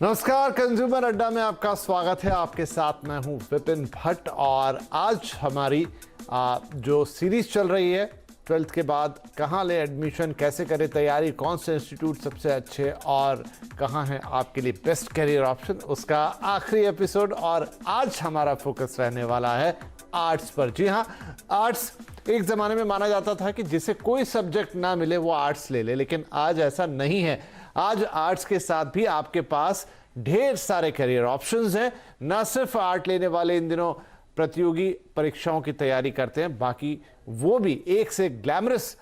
नमस्कार, कंज्यूमर अड्डा में आपका स्वागत है। आपके साथ मैं हूं विपिन भट्ट और आज हमारी जो सीरीज चल रही है 12th के बाद कहां ले एडमिशन, कैसे करें तैयारी, कौन से इंस्टीट्यूट सबसे अच्छे और कहां है आपके लिए बेस्ट करियर ऑप्शन, उसका आखिरी एपिसोड। और आज हमारा फोकस रहने वाला है आर्ट्स पर। जी हाँ, आर्ट्स एक ज़माने में माना जाता था कि जिसे कोई सब्जेक्ट ना मिले वो आर्ट्स ले ले, लेकिन आज ऐसा नहीं है। आज आर्ट्स के साथ भी आपके पास ढेर सारे करियर ऑप्शंस हैं। न सिर्फ आर्ट लेने वाले इन दिनों प्रतियोगी परीक्षाओं की तैयारी करते हैं, बाकी वो भी एक से ग्लैमरस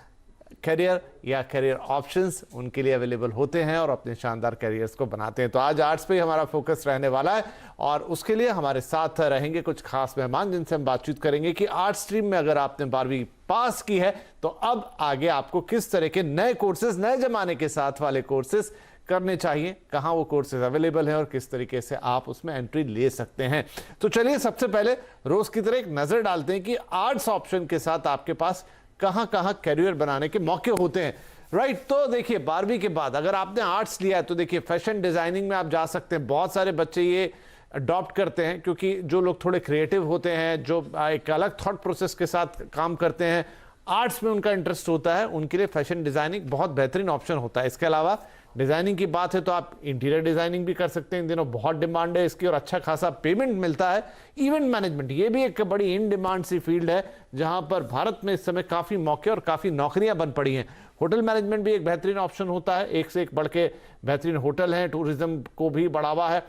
करियर या करियर ऑप्शंस उनके लिए अवेलेबल होते हैं और अपने शानदार करियर्स को बनाते हैं। तो आज आर्ट्स पे हमारा फोकस रहने वाला है और उसके लिए हमारे साथ रहेंगे कुछ खास मेहमान जिनसे हम बातचीत करेंगे कि आर्ट्स स्ट्रीम में अगर आपने 12वीं पास की है तो अब आगे आपको किस तरह के नए कोर्सेज, नए जमाने के साथ वाले कोर्सेज करने चाहिए, कहां वो कोर्सेज अवेलेबल हैं और किस तरीके से आप उसमें एंट्री ले सकते हैं। तो चलिए सबसे पहले रोज की तरह एक नजर डालते हैं कि आर्ट्स ऑप्शन के साथ आपके पास कहां कहां करियर बनाने के मौके होते हैं। राइट, तो देखिए 12वीं के बाद अगर आपने आर्ट्स लिया है तो देखिए फैशन डिजाइनिंग में आप जा सकते हैं। बहुत सारे बच्चे ये अडॉप्ट करते हैं क्योंकि जो लोग थोड़े क्रिएटिव होते हैं, जो एक अलग थॉट प्रोसेस के साथ काम करते हैं, आर्ट्स में उनका इंटरेस्ट होता है, उनके लिए फैशन डिजाइनिंग बहुत बेहतरीन ऑप्शन होता है। इसके अलावा डिजाइनिंग की बात है तो आप इंटीरियर डिजाइनिंग भी कर सकते हैं, इन दिनों बहुत डिमांड है इसकी और अच्छा खासा पेमेंट मिलता है। इवेंट मैनेजमेंट ये भी एक बड़ी इन डिमांड सी फील्ड है जहां पर भारत में इस समय काफी मौके और काफी नौकरियां बन पड़ी हैं। होटल मैनेजमेंट भी एक बेहतरीन ऑप्शन होता है, एक से एक बढ़ के बेहतरीन होटल हैं, टूरिज्म को भी बढ़ावा है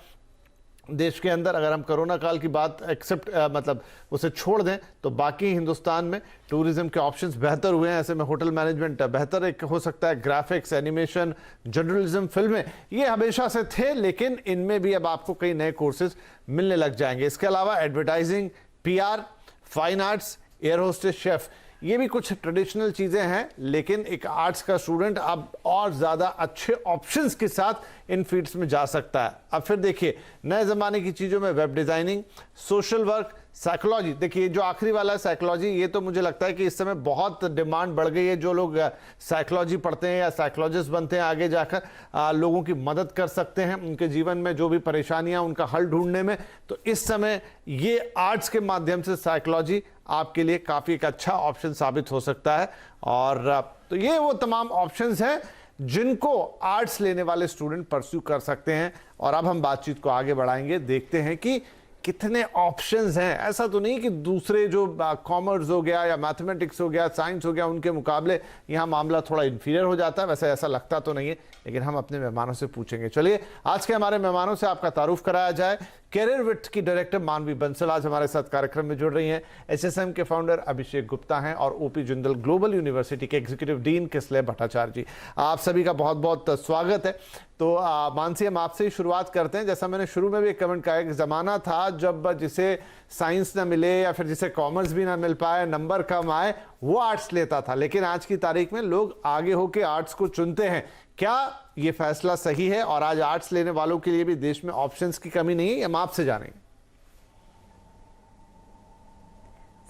देश के अंदर। अगर हम कोरोना काल की बात एक्सेप्ट मतलब उसे छोड़ दें तो बाकी हिंदुस्तान में टूरिज्म के ऑप्शंस बेहतर हुए हैं। ऐसे में होटल मैनेजमेंट बेहतर एक हो सकता है। ग्राफिक्स, एनिमेशन, जर्नलिज्म, फिल्में ये हमेशा से थे, लेकिन इनमें भी अब आपको कई नए कोर्सेज मिलने लग जाएंगे। इसके अलावा advertising, PR, fine arts, air hostess, chef, ये भी कुछ ट्रेडिशनल चीजें हैं, लेकिन एक आर्ट्स का स्टूडेंट अब और ज्यादा अच्छे ऑप्शंस के साथ इन फील्ड्स में जा सकता है। अब फिर देखिए नए जमाने की चीजों में web designing, social work, psychology. देखिए जो आखिरी वाला है साइकोलॉजी, ये तो मुझे लगता है कि इस समय बहुत डिमांड बढ़ गई है। जो लोग साइकोलॉजी पढ़ते हैं या साइकोलॉजिस्ट बनते हैं आगे जाकर लोगों की मदद कर सकते हैं उनके जीवन में जो भी परेशानियां, उनका हल ढूंढने में, तो इस समय ये आर्ट्स के माध्यम से साइकोलॉजी आपके लिए काफी एक अच्छा ऑप्शन साबित हो सकता है। और तो ये वो तमाम ऑप्शंस हैं जिनको आर्ट्स लेने वाले स्टूडेंट परस्यू कर सकते हैं। और अब हम बातचीत को आगे बढ़ाएंगे, देखते हैं कि कितने ऑप्शंस हैं। ऐसा तो नहीं कि दूसरे जो कॉमर्स हो गया या मैथमेटिक्स हो गया, साइंस हो गया, उनके मुकाबले यहाँ मामला थोड़ा इन्फीरियर हो जाता है, वैसे ऐसा लगता तो नहीं है, लेकिन हम अपने मेहमानों से पूछेंगे। चलिए आज के हमारे मेहमानों से आपका तारुफ कराया जाए। कैरियर विथ की डायरेक्टर मानवी बंसल आज हमारे साथ कार्यक्रम में जुड़ रही हैं। एचएसएम के फाउंडर अभिषेक गुप्ता हैं और ओपी जिंदल ग्लोबल यूनिवर्सिटी के एग्जीक्यूटिव डीन किसले भट्टाचार्य जी, आप सभी का बहुत बहुत स्वागत है। तो मानसी, हम आपसे ही शुरुआत करते हैं। जैसा मैंने शुरू में भी एक कमेंट कहा, एक जमाना था जब जिसे साइंस ना मिले या फिर जिसे कॉमर्स भी ना मिल पाए, नंबर कम आए, वो आर्ट्स लेता था, लेकिन आज की तारीख में लोग आगे होकर आर्ट्स को चुनते हैं। क्या ये फैसला सही है और आज आर्ट्स लेने वालों के लिए भी देश में ऑप्शंस की कमी नहीं है? हम आपसे जानेंगे।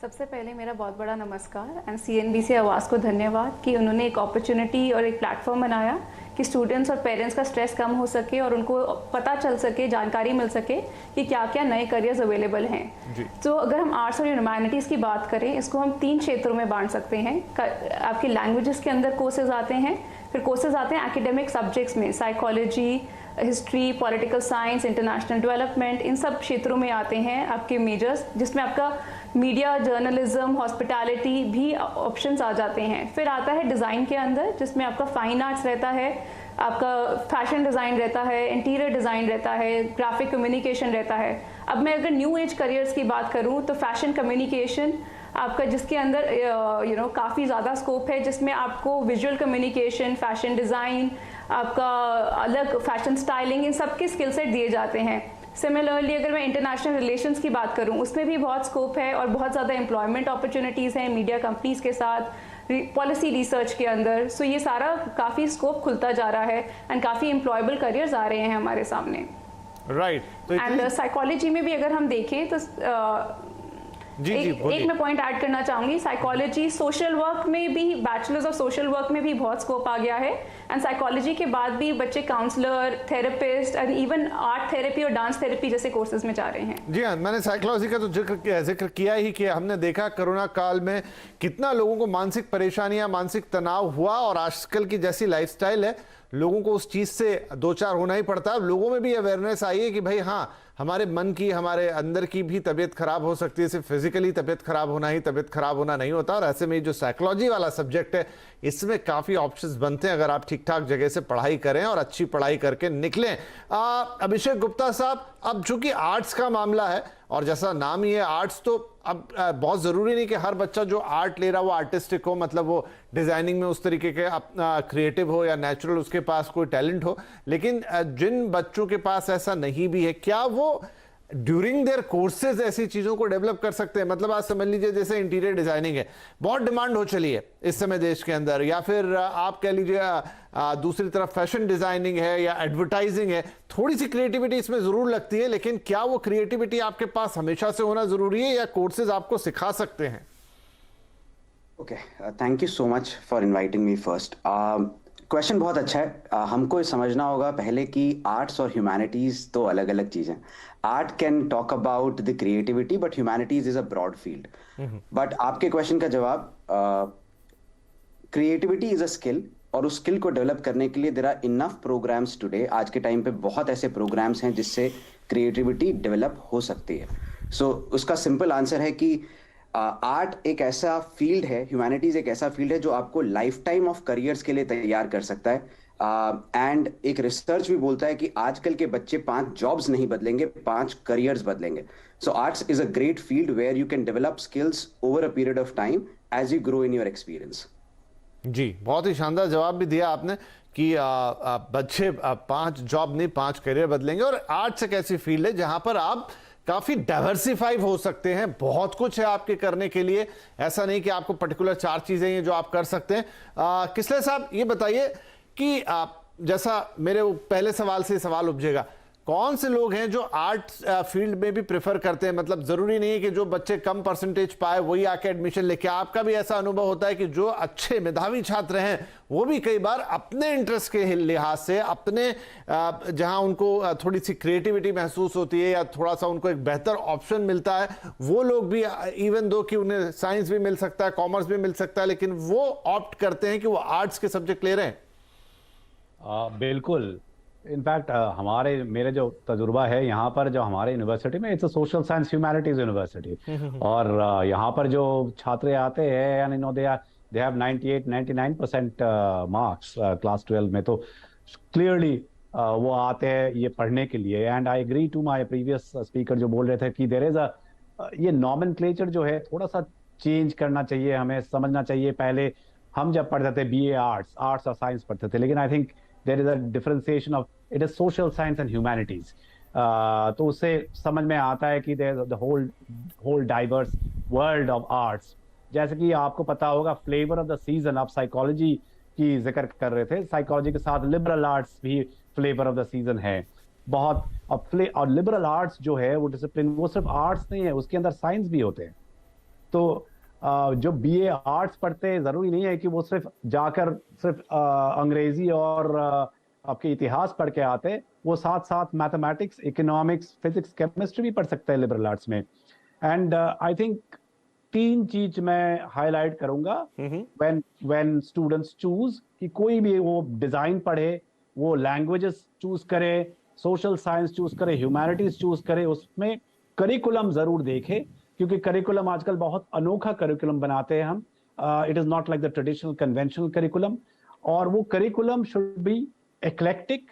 सबसे पहले मेरा बहुत बड़ा नमस्कार एंड सीएनबीसी आवाज़ को धन्यवाद कि उन्होंने एक अपॉर्चुनिटी और एक प्लेटफॉर्म बनाया कि स्टूडेंट्स और पेरेंट्स का स्ट्रेस कम हो सके और उनको पता चल सके, जानकारी मिल सके कि क्या क्या नए करियर्स अवेलेबल हैं। तो अगर हम आर्ट्स और ह्यूमैनिटीज़ की बात करें, इसको हम 3 क्षेत्रों में बांट सकते हैं। आपकी लैंग्वेजेस के अंदर कोर्सेज आते हैं, फिर कोर्सेज आते हैं एकेडमिक सब्जेक्ट्स में, psychology, history, political science, international development, इन सब क्षेत्रों में आते हैं आपके मेजर्स, जिसमें आपका मीडिया, जर्नलिज्म, हॉस्पिटैलिटी भी ऑप्शंस आ जाते हैं। फिर आता है डिज़ाइन के अंदर, जिसमें आपका फाइन आर्ट्स रहता है, आपका फैशन डिज़ाइन रहता है, इंटीरियर डिज़ाइन रहता है, ग्राफिक कम्युनिकेशन रहता है। अब मैं अगर न्यू एज करियर्स की बात करूँ तो फैशन कम्युनिकेशन आपका, जिसके अंदर काफ़ी ज़्यादा स्कोप है, जिसमें आपको विजुअल कम्युनिकेशन, फैशन डिज़ाइन, आपका अलग फैशन स्टाइलिंग, इन सब के स्किल सेट दिए जाते हैं। सिमिलरली अगर मैं इंटरनेशनल रिलेशंस की बात करूं, उसमें भी बहुत स्कोप है और बहुत ज़्यादा एम्प्लॉयमेंट अपॉर्चुनिटीज़ हैं मीडिया कंपनीज़ के साथ, पॉलिसी रिसर्च के अंदर। सो ये सारा काफ़ी स्कोप खुलता जा रहा है एंड काफ़ी एम्प्लॉयबल करियर्स आ रहे हैं हमारे सामने। राइट। एंड साइकोलॉजी में भी अगर हम देखें तो एक मैं पॉइंट ऐड करना चाहूंगी, साइकोलॉजी सोशल वर्क में भी, बैचलर्स ऑफ सोशल वर्क में भी बहुत स्कोप आ गया है, एंड साइकोलॉजी के बाद भी बच्चे counsellor, therapist and even art therapy और डांस थेरेपी जैसे कोर्सेज में जा रहे हैं। जी हाँ, मैंने साइकोलॉजी का तो जिक्र किया ही कि हमने देखा कोरोना काल में कितना लोगों को मानसिक परेशानियां, मानसिक तनाव हुआ, और आजकल की जैसी लाइफस्टाइल है लोगों को उस चीज से दो चार होना ही पड़ता है। लोगों में भी अवेयरनेस आई है कि भाई हाँ, हमारे मन की, हमारे अंदर की भी तबीयत खराब हो सकती है, सिर्फ फिजिकली तबीयत खराब होना ही तबीयत खराब होना नहीं होता। और ऐसे में जो साइकोलॉजी वाला सब्जेक्ट है, इसमें काफी ऑप्शंस बनते हैं अगर आप ठीक ठाक जगह से पढ़ाई करें और अच्छी पढ़ाई करके निकलें। अभिषेक गुप्ता साहब, अब चूंकि आर्ट्स का मामला है और जैसा नाम ही है आर्ट्स, तो अब बहुत जरूरी नहीं कि हर बच्चा जो आर्ट ले रहा वो आर्टिस्टिक हो, मतलब वो डिजाइनिंग में उस तरीके के क्रिएटिव हो या नेचुरल उसके पास कोई टैलेंट हो। लेकिन जिन बच्चों के पास ऐसा नहीं भी है, क्या वो ड्यूरिंग देयर कोर्सेज ऐसी चीजों को डेवलप कर सकते हैं? मतलब आज समझ लीजिए जैसे इंटीरियर डिजाइनिंग है, बहुत डिमांड हो चली है इस समय देश के अंदर, या फिर आप कह लीजिए दूसरी तरफ फैशन डिजाइनिंग है या एडवर्टाइजिंग है, थोड़ी सी क्रिएटिविटी इसमें जरूर लगती है, लेकिन क्या वो क्रिएटिविटी आपके पास हमेशा से होना जरूरी है या कोर्सेज आपको सिखा सकते हैं? Okay, thank you so much for inviting me first. Question बहुत अच्छा है। हमको ये समझना होगा पहले कि आर्ट्स और ह्यूमैनिटीज तो अलग अलग चीजें। Art can talk about the creativity, but humanities is a broad field. But आपके क्वेश्चन का जवाब, क्रिएटिविटी इज अ स्किल, और उस स्किल को डेवलप करने के लिए there are enough programs today. आज के टाइम पे बहुत ऐसे प्रोग्राम्स हैं जिससे क्रिएटिविटी डेवलप हो सकती है। सो उसका सिंपल आंसर है कि आर्ट एक ऐसा फील्ड है, ह्यूमैनिटीज एक ऐसा फील्ड है जो आपको लाइफ टाइम ऑफ करियर्स के लिए तैयार कर सकता है। एंड एक रिसर्च भी बोलता है कि आजकल के बच्चे 5 जॉब्स नहीं बदलेंगे, 5 करियर्स बदलेंगे। So arts is a great field where you can develop skills over a period of time as you grow in your experience. जी, बहुत ही शानदार जवाब भी दिया आपने कि बच्चे 5 जॉब नहीं 5 करियर बदलेंगे। और आर्ट्स एक ऐसी फील्ड है जहां पर आप काफी डाइवर्सिफाई हो सकते हैं, बहुत कुछ है आपके करने के लिए, ऐसा नहीं कि आपको पर्टिकुलर 4 चीजें हैं जो आप कर सकते हैं। किसले साहब, ये बताइए कि जैसा मेरे पहले सवाल से सवाल उपजेगा, कौन से लोग हैं जो आर्ट फील्ड में भी प्रेफर करते हैं? मतलब जरूरी नहीं है कि जो बच्चे कम परसेंटेज पाए वही आके एडमिशन लेके, आपका भी ऐसा अनुभव होता है कि जो अच्छे मेधावी छात्र हैं वो भी कई बार अपने इंटरेस्ट के लिहाज से, अपने जहां उनको थोड़ी सी क्रिएटिविटी महसूस होती है या थोड़ा सा उनको एक बेहतर ऑप्शन मिलता है, वो लोग भी, इवन दो कि उन्हें साइंस भी मिल सकता है, कॉमर्स भी मिल सकता है, लेकिन वो ऑप्ट करते हैं कि वो आर्ट्स के सब्जेक्ट ले रहे हैं? बिल्कुल। इनफैक्ट मेरे जो तजुर्बा है यहाँ पर, जो हमारे यूनिवर्सिटी में, it's a social science humanities university, और यहाँ पर जो छात्र आते हैं, and they have 98-99% marks class 12 में, तो क्लियरली वो आते हैं ये पढ़ने के लिए। And I agree to my previous speaker जो बोल रहे थे कि देयर इज ये नॉमेनक्लेचर जो है थोड़ा सा चेंज करना चाहिए, हमें समझना चाहिए। पहले हम जब पढ़ते थे BA आर्ट्स और साइंस पढ़ते थे, लेकिन I think there is a differentiation of it is social science and humanities. तो उससे समझ में आता है कि there is the whole diverse world of arts. जैसे कि आपको पता होगा flavor of the season, आप साइकोलॉजी की जिक्र कर रहे थे, साइकोलॉजी के साथ लिबरल आर्ट्स भी फ्लेवर ऑफ द सीजन है बहुत। और लिबरल आर्ट्स जो है वो डिसिप्लिन, वो सिर्फ आर्ट्स नहीं है, उसके अंदर साइंस भी होते हैं। तो जो BA आर्ट्स पढ़ते हैं, जरूरी नहीं है कि वो सिर्फ जाकर सिर्फ अंग्रेजी और आपके इतिहास पढ़ के आते, वो साथ साथ मैथमेटिक्स, इकोनॉमिक्स, फिजिक्स, केमिस्ट्री भी पढ़ सकते हैं लिबरल आर्ट्स में। एंड आई थिंक 3 चीज मैं हाईलाइट करूंगा व्हेन स्टूडेंट्स चूज, कि कोई भी वो डिजाइन पढ़े, वो लैंग्वेजेस चूज करे, सोशल साइंस चूज करे, ह्यूमैनिटीज चूज करे, उसमें करिकुलम जरूर देखे, क्योंकि करिकुलम आजकल बहुत अनोखा करिकुलम बनाते हैं हम। It is not like the traditional conventional curriculum, और वो curriculum should be eclectic,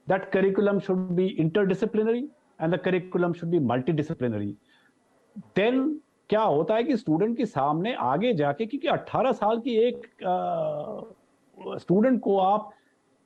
that curriculum should be interdisciplinary, and the curriculum should be multidisciplinary. Then क्या होता है कि स्टूडेंट के सामने आगे जाके, क्योंकि 18 साल की एक स्टूडेंट को आप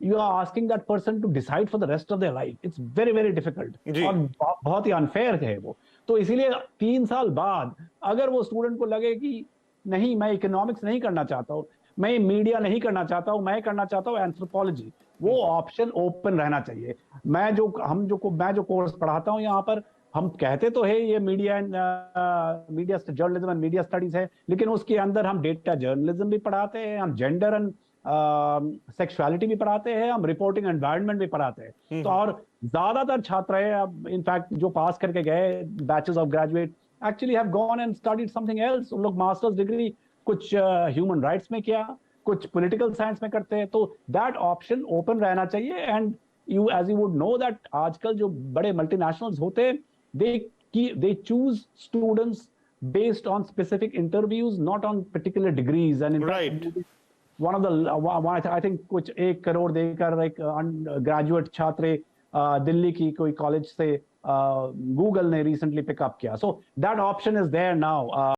you are asking that person to decide for the rest of their life, it's very very difficult और बहुत ही अनफेयर है वो। तो इसीलिए 3 साल बाद अगर वो स्टूडेंट को लगे कि नहीं, मैं इकोनॉमिक्स नहीं करना चाहता हूँ, मैं मीडिया नहीं करना चाहता हूँ, मैं करना चाहता हूँ एंथ्रोपोलॉजी, वो ऑप्शन ओपन रहना चाहिए। मैं जो कोर्स पढ़ाता हूँ यहाँ पर, हम कहते तो है ये media and media journalism and media studies है, लेकिन उसके अंदर हम डेटा जर्नलिज्म भी पढ़ाते हैं, हम जेंडर एंड सेक्सुअलिटी भी पढ़ाते हैं, हम रिपोर्टिंग एनवायरनमेंट भी पढ़ाते हैं। तो और ज्यादातर छात्र है अब इनफैक्ट जो पास करके गए batches of graduate actually have gone and studied something else. उन लोग मास्टर्स डिग्री कुछ ह्यूमन राइट्स में किया, कुछ पॉलिटिकल साइंस में करते हैं। तो दैट ऑप्शन ओपन रहना चाहिए। And you as you would know that आजकल जो बड़े मल्टीनेशनल्स होते हैं they choose students based on specific interviews, not on particular degrees. And in Right. fact, one of the I think कुछ 1 करोड़ देकर एक ग्रेजुएट छात्र दिल्ली की कोई कॉलेज से गूगल ने रिसेंटली पिकअप किया। So that option is there now.